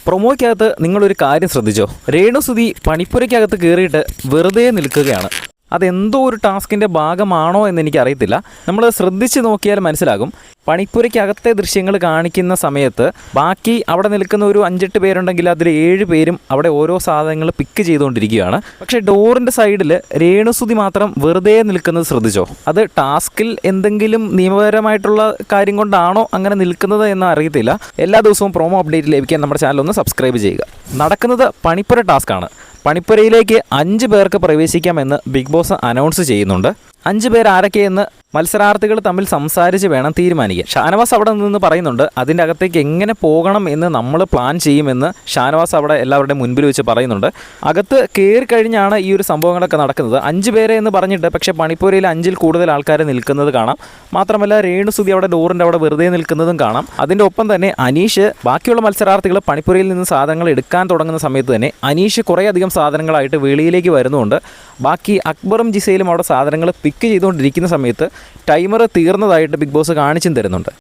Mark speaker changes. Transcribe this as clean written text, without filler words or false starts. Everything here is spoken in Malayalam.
Speaker 1: പ്രൊമോയ്ക്കകത്ത് നിങ്ങളൊരു കാര്യം ശ്രദ്ധിച്ചോ? രേണുസുതി പണിപ്പുരയ്ക്കകത്ത് കയറിയിട്ട് വെറുതെ നിൽക്കുകയാണ്. അതെന്തോ ഒരു ടാസ്കിൻ്റെ ഭാഗമാണോ എന്ന് എനിക്കറിയത്തില്ല. നമ്മൾ ശ്രദ്ധിച്ച് നോക്കിയാൽ മനസ്സിലാകും. പണിപ്പുരയ്ക്കകത്തെ ദൃശ്യങ്ങൾ കാണിക്കുന്ന സമയത്ത് ബാക്കി അവിടെ നിൽക്കുന്ന ഒരു 5-8 പേരുണ്ടെങ്കിൽ അതിൽ 7 പേരും അവിടെ ഓരോ സാധനങ്ങൾ പിക്ക് ചെയ്തുകൊണ്ടിരിക്കുകയാണ്. പക്ഷേ ഡോറിൻ്റെ സൈഡിൽ രേണുസുതി മാത്രം വെറുതെ നിൽക്കുന്നത് ശ്രദ്ധിച്ചോ? അത് ടാസ്കിൽ എന്തെങ്കിലും നിയമപരമായിട്ടുള്ള കാര്യം കൊണ്ടാണോ അങ്ങനെ നിൽക്കുന്നത് എന്ന് അറിയത്തില്ല. എല്ലാ ദിവസവും പ്രൊമോ അപ്ഡേറ്റ് ലഭിക്കാൻ നമ്മുടെ ചാനൽ ഒന്ന് സബ്സ്ക്രൈബ് ചെയ്യുക. നടക്കുന്നത് പണിപ്പുര ടാസ്ക്കാണ്. പണിപ്പുരയിലേക്ക് 5 പേർക്ക് പ്രവേശിക്കാമെന്ന് ബിഗ് ബോസ് അനൗൺസ് ചെയ്യുന്നുണ്ട്. 5 പേർ ആരൊക്കെയെന്ന് മത്സരാർത്ഥികൾ തമ്മിൽ സംസാരിച്ച് വേണം തീരുമാനിക്കാൻ. ഷാനവാസ് അവിടെ നിന്ന് പറയുന്നുണ്ട് അതിൻ്റെ അകത്തേക്ക് എങ്ങനെ പോകണം എന്ന് നമ്മൾ പ്ലാൻ ചെയ്യുമെന്ന് ഷാനവാസ് അവിടെ എല്ലാവരുടെയും മുൻപിൽ വെച്ച് പറയുന്നുണ്ട്. അകത്ത് കയറി കഴിഞ്ഞാണ് ഈ ഒരു സംഭവങ്ങളൊക്കെ നടക്കുന്നത്. 5 പേരെ എന്ന് പറഞ്ഞിട്ട് പക്ഷേ പണിപ്പുരയിൽ 5-ൽ കൂടുതൽ ആൾക്കാർ നിൽക്കുന്നത് കാണാം. മാത്രമല്ല രേണുസുതി അവിടെ ഡോറിൻ്റെ അവിടെ വെറുതെ നിൽക്കുന്നതും കാണാം. അതിൻ്റെ ഒപ്പം തന്നെ അനീഷ് ബാക്കിയുള്ള മത്സരാർത്ഥികൾ പണിപ്പുരയിൽ നിന്ന് സാധനങ്ങൾ എടുക്കാൻ തുടങ്ങുന്ന സമയത്ത് തന്നെ അനീഷ് കുറേയധികം സാധനങ്ങളായിട്ട് വെളിയിലേക്ക് വരുന്നുണ്ട്. ബാക്കി അക്ബറും ജിസയിലും അവിടെ സാധനങ്ങൾ പിക്ക് ചെയ്തുകൊണ്ടിരിക്കുന്ന സമയത്ത് ടൈമർ തീർന്നതായിട്ട് ബിഗ് ബോസ് കാണിച്ചും തരുന്നുണ്ട്.